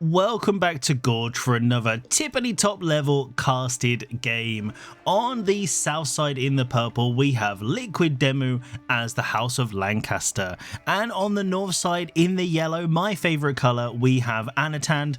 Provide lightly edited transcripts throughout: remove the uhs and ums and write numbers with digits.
Welcome back to Gorge for another tippity top level casted game. On the south side in the purple we have Liquid Demu as the House of Lancaster, and on the north side in the yellow, my favourite colour, we have Anatand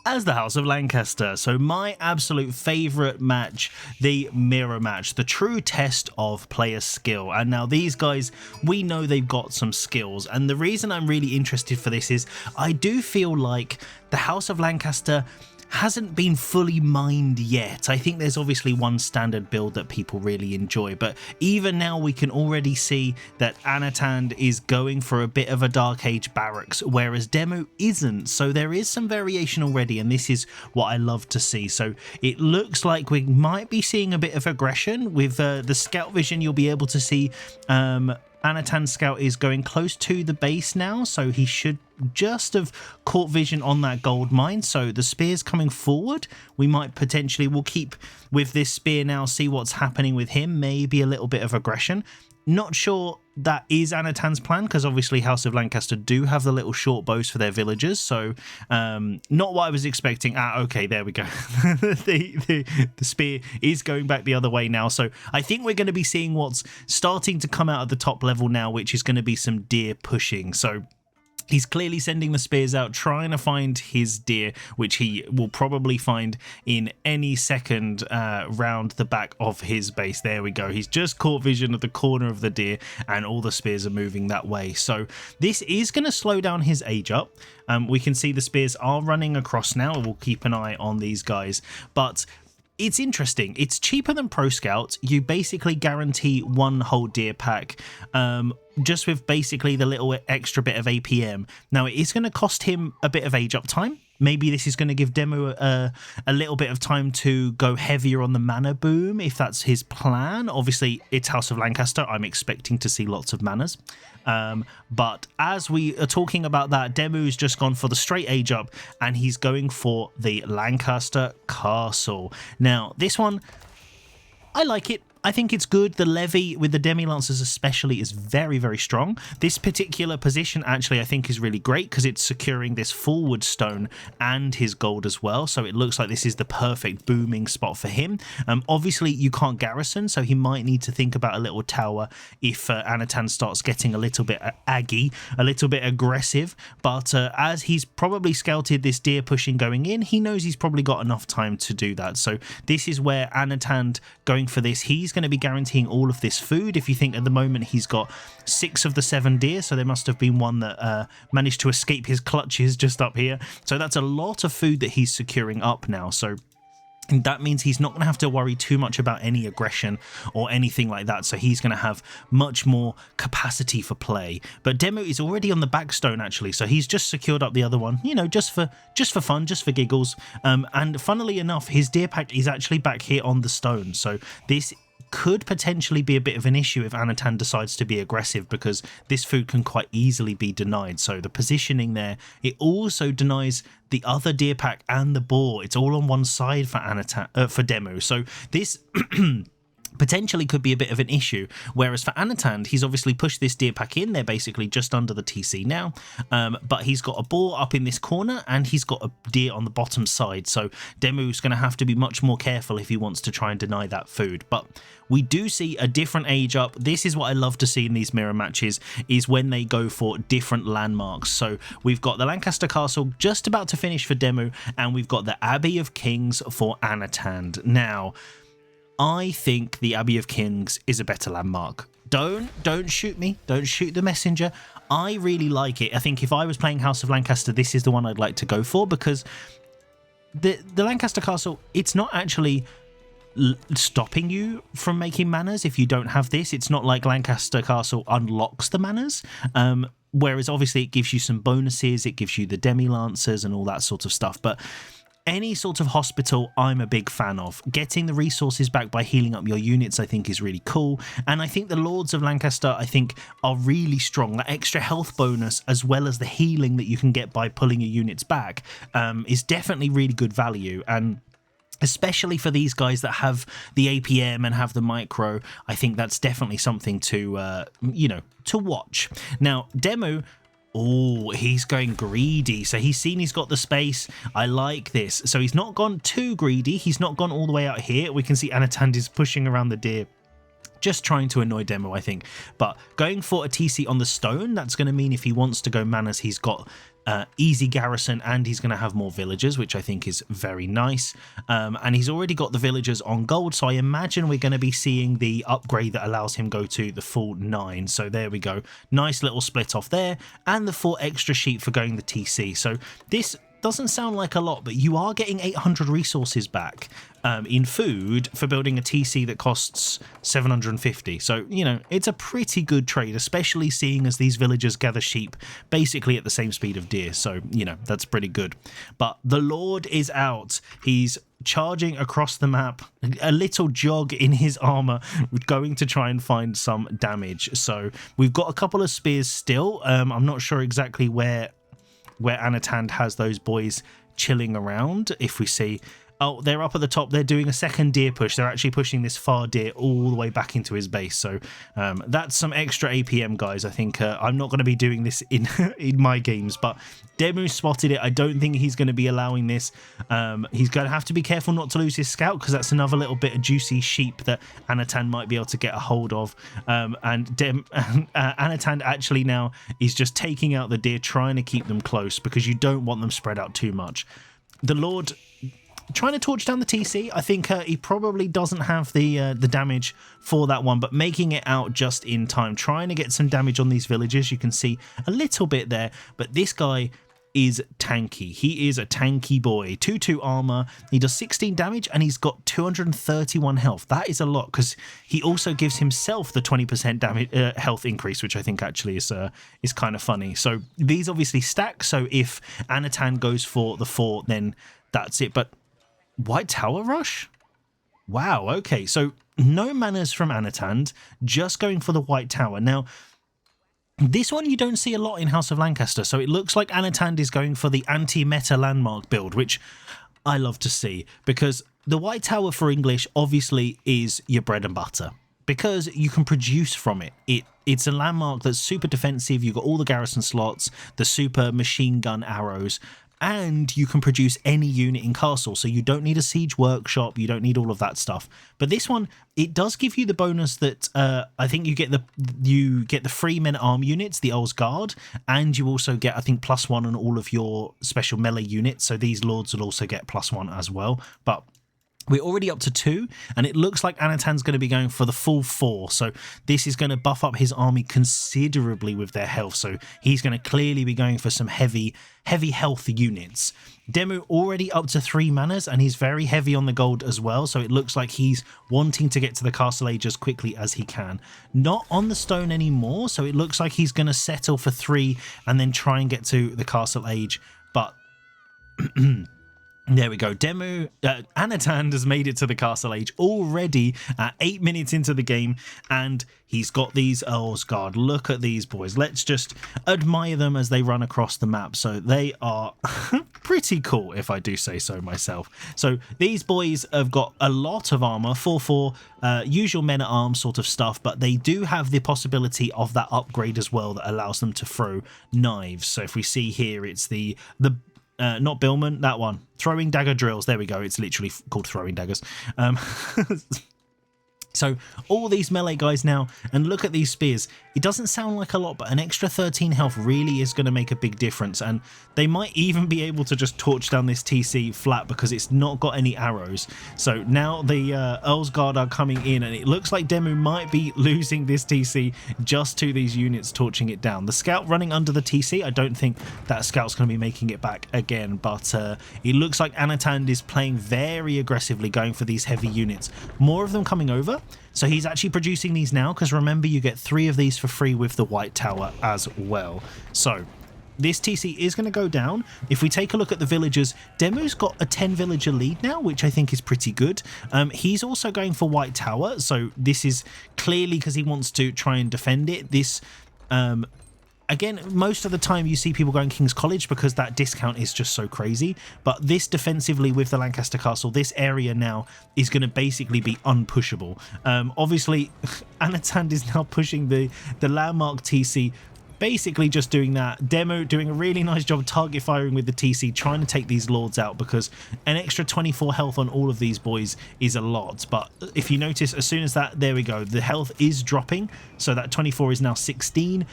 as the House of Lancaster. So my absolute favourite match, the mirror match, the true test of player skill. And now these guys, we know they've got some skills, and the reason I'm really interested for this is I do feel like the House of Lancaster hasn't been fully mined yet. I think there's obviously one standard build that people really enjoy, but even now we can already see that Anatand is going for a bit of a Dark Age barracks, whereas Demu isn't. So there is some variation already, and this is what I love to see. So it looks like we might be seeing a bit of aggression with the scout vision. You'll be able to see Anatand's scout is going close to the base now, so he should just have caught vision on that gold mine. So the spear's coming forward. We might potentially, we'll keep with this spear now, see what's happening with him. Maybe a little bit of aggression. Not sure that is Anatand's plan, because obviously House of Lancaster do have the little short bows for their villagers, so not what I was expecting. Okay, there we go. the spear is going back the other way now, so I think we're going to be seeing what's starting to come out at the top level now, which is going to be some deer pushing. So he's clearly sending the spears out, trying to find his deer, which he will probably find in any second round the back of his base. There we go. He's just caught vision of the corner of the deer, and all the spears are moving that way. So this is going to slow down his age up. We can see the spears are running across now. We'll keep an eye on these guys. But it's interesting. It's cheaper than Pro Scout. You basically guarantee one whole deer pack, just with basically the little extra bit of APM. Now, it is going to cost him a bit of age up time. Maybe this is going to give Demu a little bit of time to go heavier on the mana boom, if that's his plan. Obviously, it's House of Lancaster. I'm expecting to see lots of manas. But as we are talking about that, Demu's just gone for the straight age up, and he's going for the Lancaster Castle. Now, this one, I like it. I think it's good. The levy with the Demi-Lancers especially is very, very strong. This particular position actually I think is really great because it's securing this forward stone and his gold as well. So it looks like this is the perfect booming spot for him. Obviously you can't garrison, so he might need to think about a little tower if Anatand starts getting a little bit aggy, a little bit aggressive. But as he's probably scouted this deer pushing going in, he knows he's probably got enough time to do that. So this is where Anatand going for this, he's going to be guaranteeing all of this food. If you think at the moment he's got 6 of the 7 deer, so there must have been one that managed to escape his clutches just up here. So that's a lot of food that he's securing up now. So that means he's not going to have to worry too much about any aggression or anything like that. So he's going to have much more capacity for play. But Demu is already on the backstone actually, so he's just secured up the other one, you know, just for fun, just for giggles. And funnily enough, his deer pack is actually back here on the stone. So this could potentially be a bit of an issue if Anatand decides to be aggressive, because this food can quite easily be denied. So the positioning there, it also denies the other deer pack and the boar. It's all on one side for for Demu. So this potentially could be a bit of an issue, whereas for Anatand, he's obviously pushed this deer pack in. They're basically just under the TC now, but he's got a boar up in this corner and he's got a deer on the bottom side, so Demu's going to have to be much more careful if he wants to try and deny that food. But we do see a different age up. This is what I love to see in these mirror matches, is when they go for different landmarks. So we've got the Lancaster Castle just about to finish for Demu, and we've got the Abbey of Kings for Anatand. Now, I think the Abbey of Kings is a better landmark. Don't shoot me. Don't shoot the messenger. I really like it. I think if I was playing House of Lancaster, this is the one I'd like to go for, because the Lancaster Castle, it's not actually stopping you from making manas if you don't have this. It's not like Lancaster Castle unlocks the manas. Whereas obviously it gives you some bonuses. It gives you the Demi-Lancers and all that sort of stuff. But any sort of hospital, I'm a big fan of. Getting the resources back by healing up your units, I think, is really cool. And I think the Lords of Lancaster, I think, are really strong. That extra health bonus, as well as the healing that you can get by pulling your units back, is definitely really good value. And especially for these guys that have the APM and have the micro, I think that's definitely something to, you know, to watch. Now, Demu Oh, he's going greedy. So he's seen he's got the space. I like this. So he's not gone too greedy. He's not gone all the way out here. We can see Anatand is pushing around the deer, just trying to annoy Demo, I think. But going for a TC on the stone, that's going to mean if he wants to go manas, he's got easy garrison and he's going to have more villagers, which I think is very nice. And he's already got the villagers on gold, so I imagine we're going to be seeing the upgrade that allows him go to the full 9. So there we go. Nice little split off there, and the 4 extra sheep for going the TC. So this doesn't sound like a lot, but you are getting 800 resources back in food for building a TC that costs 750. So, you know, it's a pretty good trade, especially seeing as these villagers gather sheep basically at the same speed of deer. So, you know, that's pretty good. But the Lord is out. He's charging across the map, a little jog in his armor, going to try and find some damage. So we've got a couple of spears still. I'm not sure exactly where Anatand has those boys chilling around. If we see, oh, they're up at the top. They're doing a second deer push. They're actually pushing this far deer all the way back into his base. So that's some extra APM, guys. I think I'm not going to be doing this in in my games, but Demu spotted it. I don't think he's going to be allowing this. He's going to have to be careful not to lose his scout, because that's another little bit of juicy sheep that Anatan might be able to get a hold of. Anatan actually now is just taking out the deer, trying to keep them close because you don't want them spread out too much. The Lord trying to torch down the TC. I think he probably doesn't have the damage for that one, but making it out just in time, trying to get some damage on these villagers. You can see a little bit there, but this guy is tanky. He is a tanky boy. 2/2 armor. He does 16 damage and he's got 231 health. That is a lot, because he also gives himself the 20% damage health increase, which I think actually is kind of funny. So these obviously stack. So if Anatan goes for the 4, then that's it. But White Tower Rush? Wow, okay. So no manners from Anatand, just going for the White Tower. Now, this one you don't see a lot in House of Lancaster, so it looks like Anatand is going for the anti-meta landmark build, which I love to see, because the White Tower for English obviously is your bread and butter, because you can produce from it. It's a landmark that's super defensive. You've got all the garrison slots, the super machine gun arrows, and you can produce any unit in castle, so you don't need a siege workshop, you don't need all of that stuff. But this one, it does give you the bonus that I think you get the free men at arm units, the Earl's Guard, and you also get, I think, +1 on all of your special melee units, so these lords will also get +1 as well. But we're already up to 2, and it looks like Anatan's going to be going for the full 4. So this is going to buff up his army considerably with their health. So he's going to clearly be going for some heavy health units. Demu already up to 3 manas, and he's very heavy on the gold as well. So it looks like he's wanting to get to the castle age as quickly as he can. Not on the stone anymore. So it looks like he's going to settle for 3 and then try and get to the castle age. But there we go. Anatan has made it to the castle age already at 8 minutes into the game, and he's got these Earl's Guard. Look at these boys. Let's just admire them as they run across the map. So they are pretty cool, if I do say so myself. So these boys have got a lot of armor, 4/4, usual men at arms sort of stuff, but they do have the possibility of that upgrade as well that allows them to throw knives. So if we see here, it's the not Billman, that one. Throwing dagger drills. There we go. It's literally called throwing daggers. So all these melee guys now, and look at these spears. It doesn't sound like a lot, but an extra 13 health really is going to make a big difference. And they might even be able to just torch down this TC flat because it's not got any arrows. So now the Earl's Guard are coming in, and it looks like Demu might be losing this TC just to these units torching it down. The scout running under the TC, I don't think that scout's going to be making it back again, but it looks like Anatand is playing very aggressively, going for these heavy units. More of them coming over. So he's actually producing these now, because remember, you get 3 of these for free with the White Tower as well. So this TC is going to go down. If we take a look at the villagers, Demu's got a 10 villager lead now, which I think is pretty good. He's also going for White Tower, so this is clearly because he wants to try and defend it. This again, most of the time you see people going King's College because that discount is just so crazy. But this defensively with the Lancaster Castle, this area now is going to basically be unpushable. Obviously, Anatand is now pushing the landmark TC basically just doing that. Demo doing a really nice job target firing with the TC, trying to take these lords out, because an extra 24 health on all of these boys is a lot. But if you notice, as soon as that, there we go, the health is dropping, so that 24 is now 16.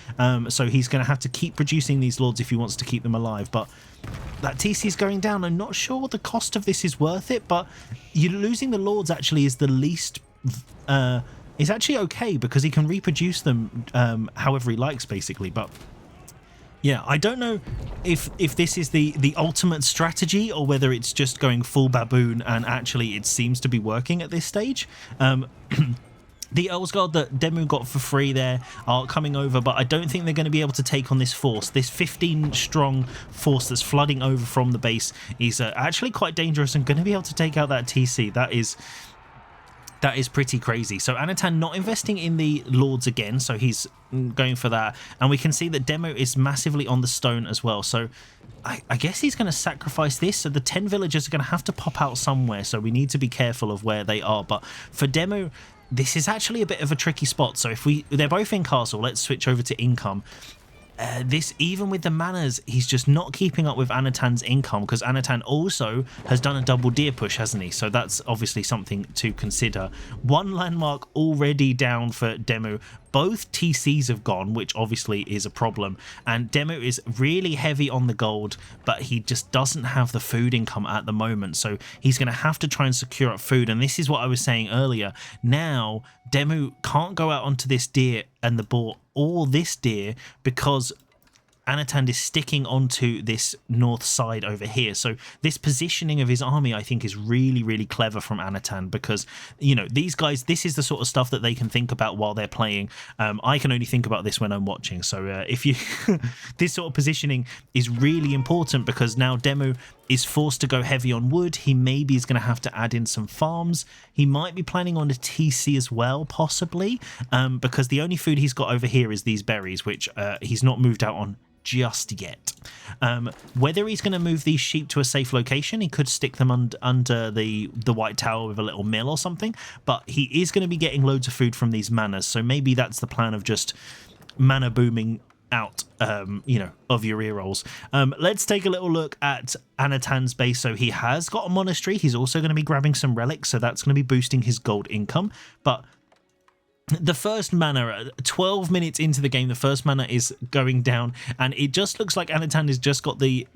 So he's going to have to keep producing these lords if he wants to keep them alive. But that TC is going down. I'm not sure the cost of this is worth it, but you losing the lords actually is the least is actually okay, because he can reproduce them however he likes, basically. But yeah, I don't know if this is the ultimate strategy, or whether it's just going full baboon and actually it seems to be working at this stage. The Earlsguard that Demu got for free there are coming over, but I don't think they're going to be able to take on this force. This 15-strong force that's flooding over from the base is actually quite dangerous and going to be able to take out that TC. That is pretty crazy. So Anatan not investing in the lords again, so he's going for that. And we can see that Demo is massively on the stone as well. So I guess he's going to sacrifice this. So the 10 villagers are going to have to pop out somewhere, so we need to be careful of where they are. But for Demo, this is actually a bit of a tricky spot. So if they're both in castle, let's switch over to income. This, even with the manners, he's just not keeping up with Anatan's income, because Anatan also has done a double deer push, hasn't he? So that's obviously something to consider. One landmark already down for Demu. Both TCs have gone, which obviously is a problem. And Demu is really heavy on the gold, but he just doesn't have the food income at the moment. So he's going to have to try and secure up food. And this is what I was saying earlier. Now, Demu can't go out onto this deer and the boar, or this deer, because Anatan is sticking onto this north side over here. So this positioning of his army, I think, is really, really clever from Anatan, because, you know, these guys, this is the sort of stuff that they can think about while they're playing. I can only think about this when I'm watching. So if you this sort of positioning is really important, because now Demu is forced to go heavy on wood. He maybe is going to have to add in some farms. He might be planning on a TC as well, possibly, because the only food he's got over here is these berries, which he's not moved out on just yet. Whether he's going to move these sheep to a safe location, he could stick them under the White Tower with a little mill or something, but he is going to be getting loads of food from these manors, so maybe that's the plan, of just manor booming out, you know, of your ear rolls. Let's take a little look at Anatan's base. So he has got a monastery. He's also going to be grabbing some relics, so that's going to be boosting his gold income. But the first mana, 12 minutes into the game, the first mana is going down, and it just looks like Anatan has just got the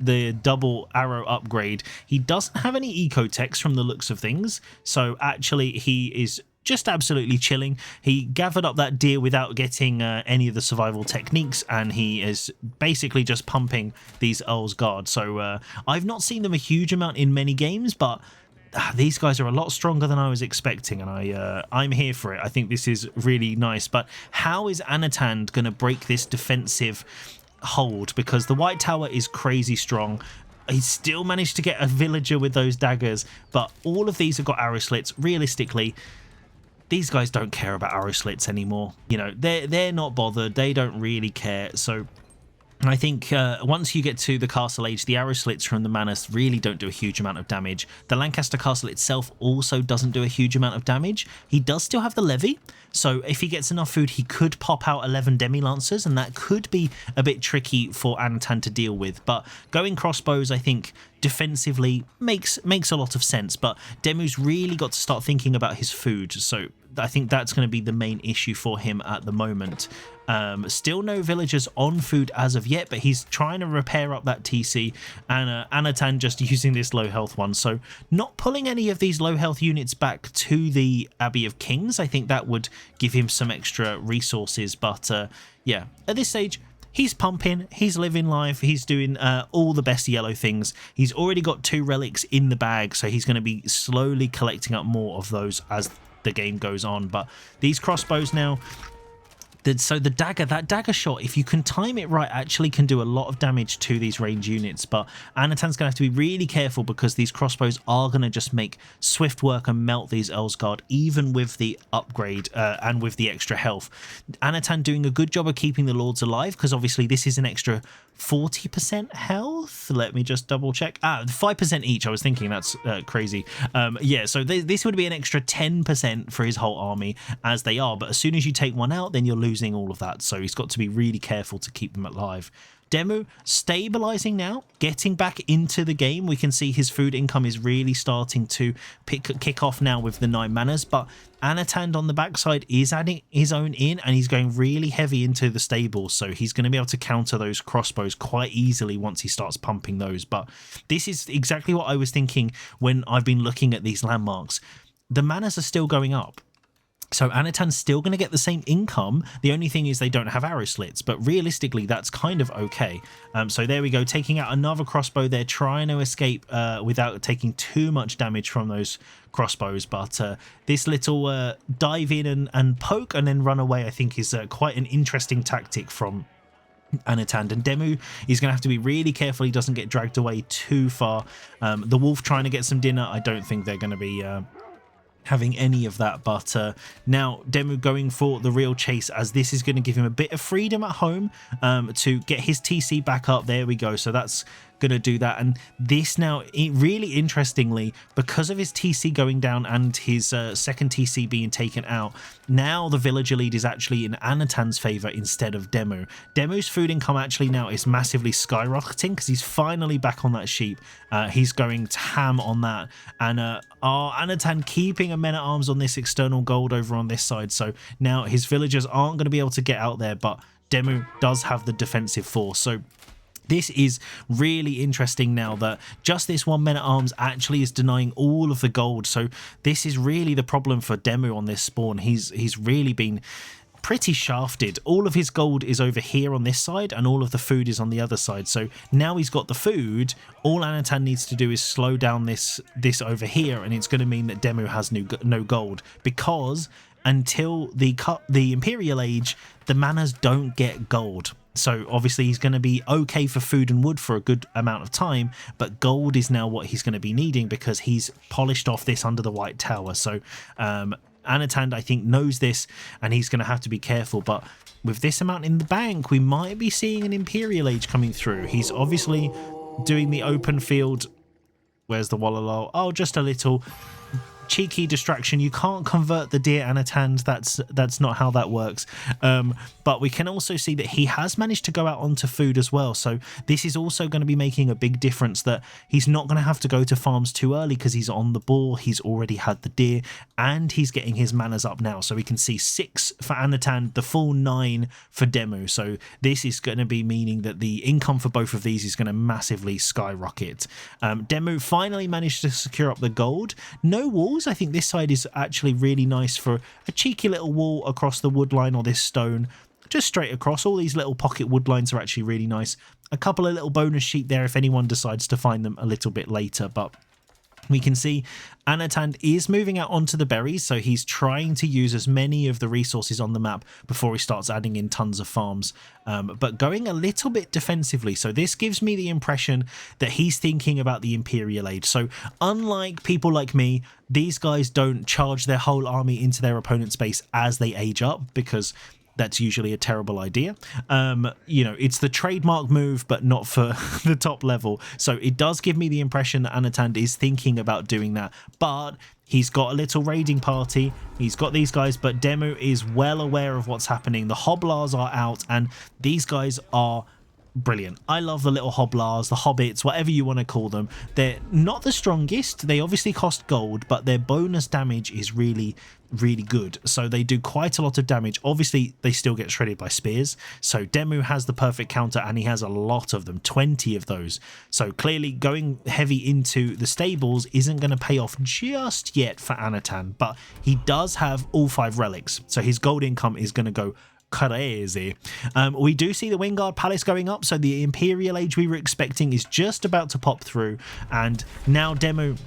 double arrow upgrade. He doesn't have any eco techs from the looks of things, so actually he is just absolutely chilling. He gathered up that deer without getting any of the survival techniques, and he is basically just pumping these Earl's Guard. So I've not seen them a huge amount in many games, but these guys are a lot stronger than I was expecting, and I'm here for it. I think this is really nice. But how is Anatan going to break this defensive hold? Because the White Tower is crazy strong. He still managed to get a villager with those daggers, but all of these have got arrow slits. Realistically, these guys don't care about arrow slits anymore. You know, they're not bothered. They don't really care. So I think once you get to the castle age, the arrow slits from the manors really don't do a huge amount of damage. The Lancaster castle itself also doesn't do a huge amount of damage. He does still have the levy, so if he gets enough food, he could pop out 11 demi-lancers, and that could be a bit tricky for Anatan to deal with. But going crossbows, I think, defensively makes a lot of sense. But Demu's really got to start thinking about his food, so I think that's going to be the main issue for him at the moment. Still no villagers on food as of yet, but he's trying to repair up that TC, and Anatan just using this low health one. So not pulling any of these low health units back to the Abbey of Kings. I think that would give him some extra resources. But yeah, at this stage, he's pumping, he's living life, he's doing all the best yellow things. He's already got 2 relics in the bag, so he's going to be slowly collecting up more of those as the game goes on. But these crossbows now, so the dagger, that dagger shot, if you can time it right, actually can do a lot of damage to these range units. But Anatan's going to have to be really careful, because these crossbows are going to just make swift work and melt these Earl's Guard, even with the upgrade and with the extra health. Anatan doing a good job of keeping the lords alive, because obviously this is an extra 40% health. Let me just double check. 5% each. I was thinking that's crazy. Yeah, so this would be an extra 10% for his whole army as they are, but as soon as you take one out, then you're losing all of that, so he's got to be really careful to keep them alive. Demu stabilizing now, getting back into the game. We can see his food income is really starting to kick off now with the 9 manas, but Anatand on the backside is adding his own in, and he's going really heavy into the stables, so he's going to be able to counter those crossbows quite easily once he starts pumping those. But this is exactly what I was thinking when I've been looking at these landmarks. The manas are still going up. So Anatan's still going to get the same income. The only thing is they don't have arrow slits, but realistically that's kind of okay. So there we go, taking out another crossbow there, trying to escape without taking too much damage from those crossbows. But this little dive in and poke and then run away, I think is quite an interesting tactic from Anatand. And Demu is going to have to be really careful he doesn't get dragged away too far. The wolf trying to get some dinner, I don't think they're going to be having any of that, but now Demu going for the real chase, as this is going to give him a bit of freedom at home to get his TC back up. There we go, so that's going to do that. And this now, really interestingly, because of his TC going down and his second TC being taken out, now the villager lead is actually in Anatan's favor instead of Demu. Demu's food income actually now is massively skyrocketing because he's finally back on that sheep. He's going to ham on that, and Anatan keeping a men-at-arms on this external gold over on this side, so now his villagers aren't going to be able to get out there, but Demu does have the defensive force. So this is really interesting now that just this one men-at-arms actually is denying all of the gold. So this is really the problem for Demu on this spawn. He's really been pretty shafted. All of his gold is over here on this side and all of the food is on the other side. So now he's got the food, all Anatan needs to do is slow down this over here, and it's going to mean that Demu has no gold, because until the Imperial Age, the manas don't get gold. So obviously he's going to be okay for food and wood for a good amount of time, but gold is now what he's going to be needing because he's polished off this under the White Tower. So Anatand, I think, knows this, and he's going to have to be careful. But with this amount in the bank, we might be seeing an Imperial Age coming through. He's obviously doing the open field. Where's the Wallalol? Oh, just a little cheeky distraction. You can't convert the deer Anatand. That's not how that works. But we can also see that he has managed to go out onto food as well. So this is also going to be making a big difference, that he's not going to have to go to farms too early because he's on the ball. He's already had the deer and he's getting his manas up now. So we can see 6 for Anatand, the full 9 for Demu. So this is going to be meaning that the income for both of these is going to massively skyrocket. Demu finally managed to secure up the gold. No walls. I think this side is actually really nice for a cheeky little wall across the wood line, or this stone just straight across. All these little pocket wood lines are actually really nice. A couple of little bonus sheep there if anyone decides to find them a little bit later, but we can see Anatand is moving out onto the berries, so he's trying to use as many of the resources on the map before he starts adding in tons of farms, but going a little bit defensively. So this gives me the impression that he's thinking about the Imperial Age. So unlike people like me, these guys don't charge their whole army into their opponent's base as they age up, because that's usually a terrible idea. You know, it's the trademark move, but not for the top level. So it does give me the impression that Anatand is thinking about doing that, but he's got a little raiding party. He's got these guys, but Demu is well aware of what's happening. The Hoblars are out, and these guys are brilliant. I love the little Hoblars, the Hobbits, whatever you want to call them. They're not the strongest. They obviously cost gold, but their bonus damage is really good. So they do quite a lot of damage. Obviously, they still get shredded by spears. So Demu has the perfect counter, and he has a lot of them, 20 of those. So clearly going heavy into the stables isn't going to pay off just yet for Anatan, but he does have all 5 relics. So his gold income is going to go crazy. We do see the Wingard Palace going up, so the Imperial Age we were expecting is just about to pop through, and now Demu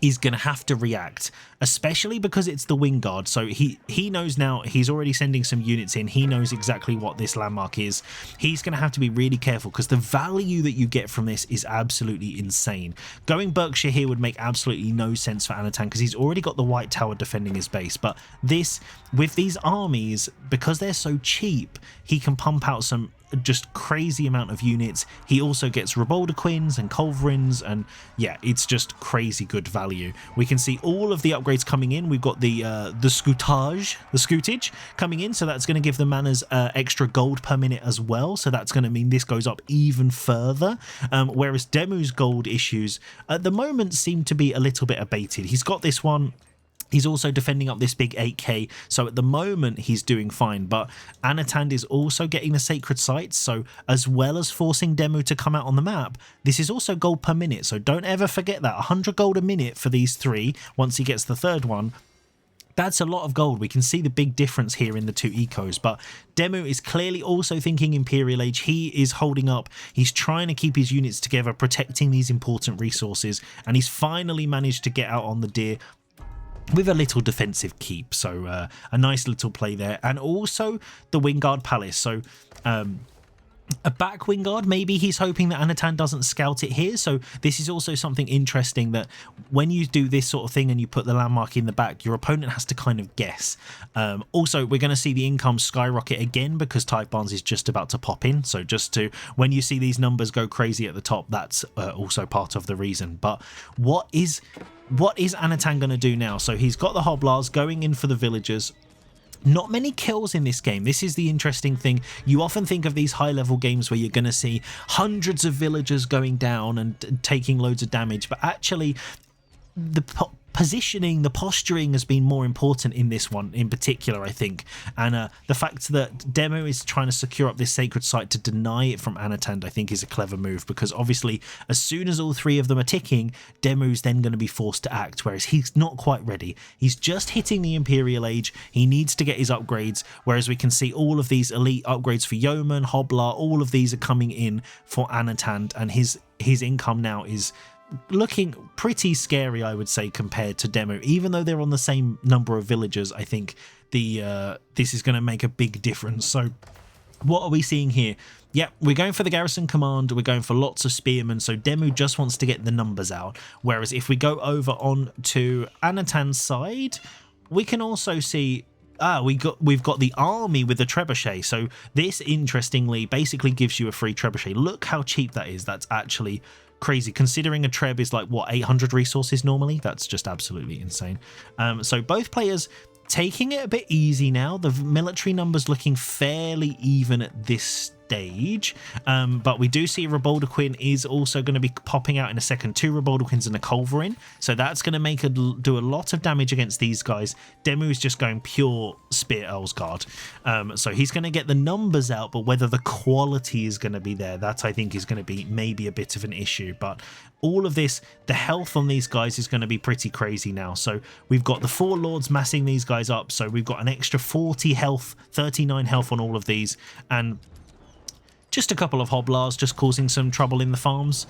is going to have to react, especially because it's the Wingard. So he knows now, he's already sending some units in. He knows exactly what this landmark is. He's going to have to be really careful because the value that you get from this is absolutely insane. Going Berkshire here would make absolutely no sense for Anatan because he's already got the White Tower defending his base. But this, with these armies, because they're so cheap, he can pump out some just crazy amount of units. He also gets Reboldaquins and Culverins, and yeah, it's just crazy good value. We can see all of the upgrades coming in. We've got the scootage coming in, so that's going to give the manners extra gold per minute as well, so that's going to mean this goes up even further, whereas Demu's gold issues at the moment seem to be a little bit abated. He's got this one. He's also defending up this big 8k, so at the moment he's doing fine, but Anatand is also getting the sacred sites, so as well as forcing Demu to come out on the map, this is also gold per minute, so don't ever forget that. 100 gold a minute for these three once he gets the third one. That's a lot of gold. We can see the big difference here in the two ecos, but Demu is clearly also thinking Imperial Age. He is holding up. He's trying to keep his units together, protecting these important resources, and he's finally managed to get out on the deer with a little defensive keep, so a nice little play there. And also the Wingard Palace, so a back Wingard, maybe he's hoping that Anatan doesn't scout it here, so this is also something interesting, that when you do this sort of thing and you put the landmark in the back, your opponent has to kind of guess. Also, we're going to see the income skyrocket again because Type Barnes is just about to pop in, so just to, when you see these numbers go crazy at the top, that's also part of the reason. But what is Anatan going to do now? So he's got the Hoblars going in for the villagers. Not many kills in this game. This is the interesting thing. You often think of these high-level games where you're going to see hundreds of villagers going down and taking loads of damage, but actually the positioning, the posturing has been more important in this one in particular, I think. And the fact that Demu is trying to secure up this sacred site to deny it from Anatand, I think is a clever move, because obviously as soon as all three of them are ticking, Demu's then going to be forced to act, whereas he's not quite ready. He's just hitting the Imperial Age. He needs to get his upgrades, whereas we can see all of these elite upgrades for Yeoman, Hoblar, all of these are coming in for Anatand, and his income now is looking pretty scary, I would say, compared to Demu. Even though they're on the same number of villagers, I think this is going to make a big difference. So what are we seeing here? Yep, we're going for the garrison command, we're going for lots of spearmen, so Demu just wants to get the numbers out. Whereas if we go over on to Anatan's side, we can also see we've got the army with the trebuchet. So this, interestingly, basically gives you a free trebuchet. Look how cheap that is. That's actually crazy, considering a treb is like, what, 800 resources normally? That's just absolutely insane. So both players taking it a bit easy now. The military numbers looking fairly even at this stage, but we do see Reboldaquin is also going to be popping out in a second. 2 Reboldaquins and a Culverin, so that's going to do a lot of damage against these guys. Demu is just going pure Spear Earlsguard, so he's going to get the numbers out, but whether the quality is going to be there, that I think is going to be maybe a bit of an issue. But all of this, the health on these guys is going to be pretty crazy now. So we've got the 4 lords massing these guys up, so we've got an extra 40 health, 39 health on all of these, and just a couple of Hoblars just causing some trouble in the farms,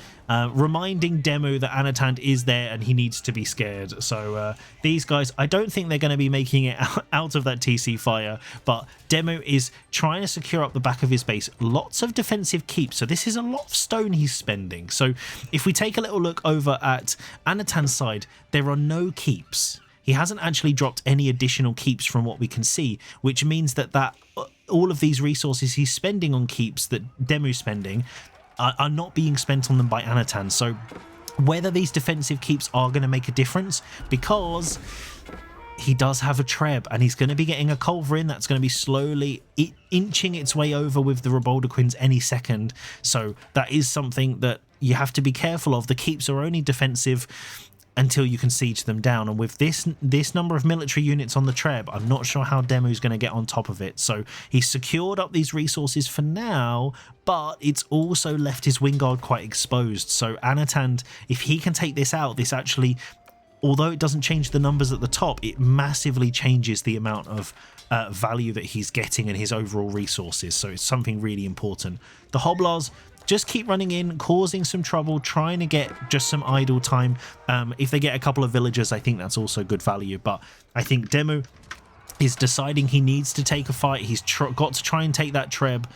reminding Demu that Anatand is there and he needs to be scared. So these guys, I don't think they're going to be making it out of that TC fire, but Demu is trying to secure up the back of his base. Lots of defensive keeps, so this is a lot of stone he's spending. So if we take a little look over at Anatand's side, there are no keeps. He hasn't actually dropped any additional keeps from what we can see, which means that all of these resources he's spending on keeps that Demu's spending are not being spent on them by Anatan. So whether these defensive keeps are going to make a difference, because he does have a treb and he's going to be getting a Culverin that's going to be slowly inching its way over with the Reboldaquins any second. So that is something that you have to be careful of. The keeps are only defensive until you can siege them down, and with this number of military units on the treb, I'm not sure how Demu's going to get on top of it. So he's secured up these resources for now, but it's also left his Wingard quite exposed. So Anatand, if he can take this out, this actually, although it doesn't change the numbers at the top, it massively changes the amount of value that he's getting and his overall resources. So it's something really important. The Hoblars just keep running in, causing some trouble, trying to get just some idle time. If they get a couple of villagers, I think that's also good value. But I think Demu is deciding he needs to take a fight. He's got to try and take that treb.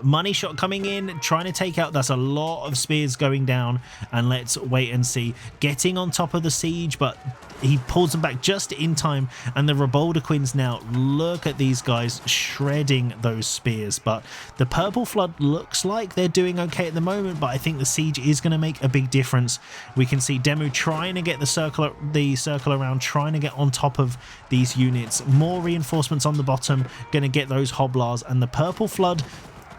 Money shot coming in, trying to take out. That's a lot of spears going down, and let's wait and see. Getting on top of the siege, but he pulls them back just in time, and the Reboldaquins now, look at these guys shredding those spears. But the Purple Flood looks like they're doing okay at the moment, but I think the siege is going to make a big difference. We can see Demu trying to get the circle around, trying to get on top of these units. More reinforcements on the bottom, going to get those Hoblars, and the Purple Flood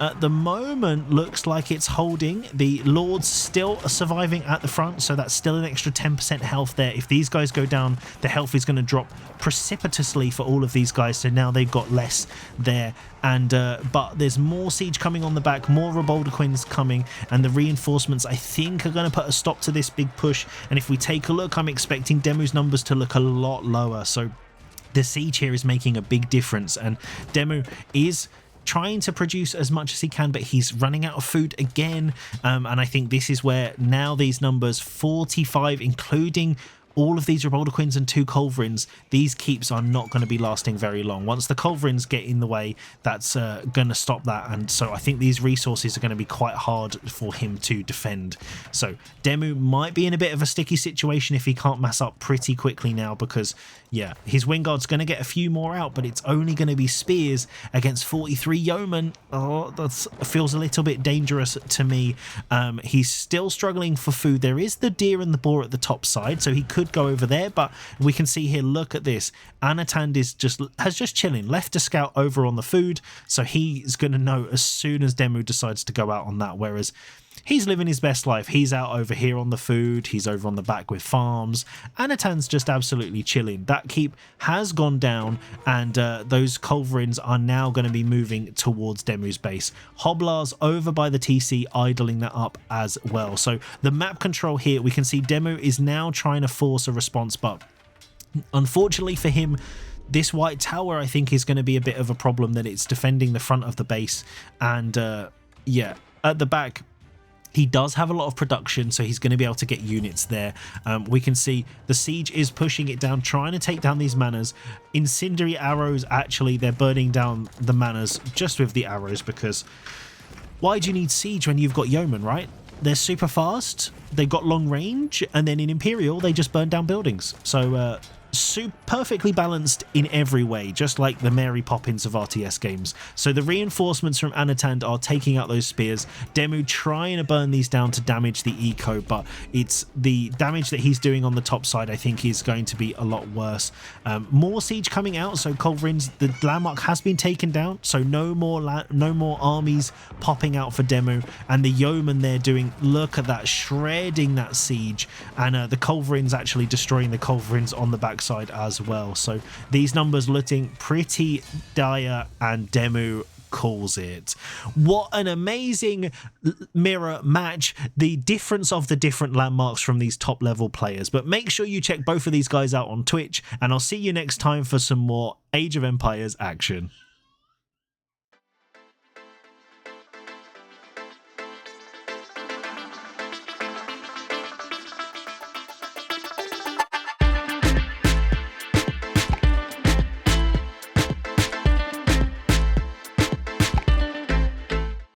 at the moment looks like it's holding. The Lords still are surviving at the front, so that's still an extra 10% health there. If these guys go down, the health is going to drop precipitously for all of these guys, so now they've got less there. And but there's more siege coming on the back, more Reboldaquins coming, and the reinforcements I think are going to put a stop to this big push. And if we take a look, I'm expecting Demu's numbers to look a lot lower, so the siege here is making a big difference, and Demu is trying to produce as much as he can, but he's running out of food again. And I think this is where now these numbers, 45, including all of these Reboldaquins and 2 Culverins, these keeps are not going to be lasting very long. Once the Culverins get in the way, that's going to stop that. And so I think these resources are going to be quite hard for him to defend. So Demu might be in a bit of a sticky situation if he can't mass up pretty quickly now, because yeah, his Wingard's going to get a few more out, but it's only going to be spears against 43 yeomen. Oh, that feels a little bit dangerous to me. He's still struggling for food. There is the deer and the boar at the top side, so he could go over there, but we can see here, look at this. Anatand is just chilling, left a scout over on the food, so he's going to know as soon as Demu decides to go out on that, whereas he's living his best life. He's out over here on the food. He's over on the back with farms. Anatand's just absolutely chilling. That keep has gone down, and those Culverins are now going to be moving towards Demu's base. Hoblars over by the TC, idling that up as well. So the map control here, we can see Demu is now trying to force a response, but unfortunately for him, this white tower I think is going to be a bit of a problem, that it's defending the front of the base. And yeah, at the back, he does have a lot of production, so he's going to be able to get units there. We can see the siege is pushing it down, trying to take down these manors. Incendiary arrows, actually, they're burning down the manors just with the arrows, because why do you need siege when you've got yeomen, right? They're super fast, they've got long range, and then in Imperial, they just burn down buildings. So perfectly balanced in every way, just like the Mary Poppins of RTS games. So the reinforcements from Anatand are taking out those spears. Demu trying to burn these down to damage the eco, but it's the damage that he's doing on the top side I think is going to be a lot worse. More siege coming out, so Culverins, the landmark has been taken down, so no more armies popping out for Demu, and the yeomen they're doing, look at that, shredding that siege, and the Culverins actually destroying the Culverins on the backside as well. So these numbers looking pretty dire, and Demu calls it. What an amazing mirror match, the difference of the different landmarks from these top level players. But make sure you check both of these guys out on Twitch, and I'll see you next time for some more Age of Empires action.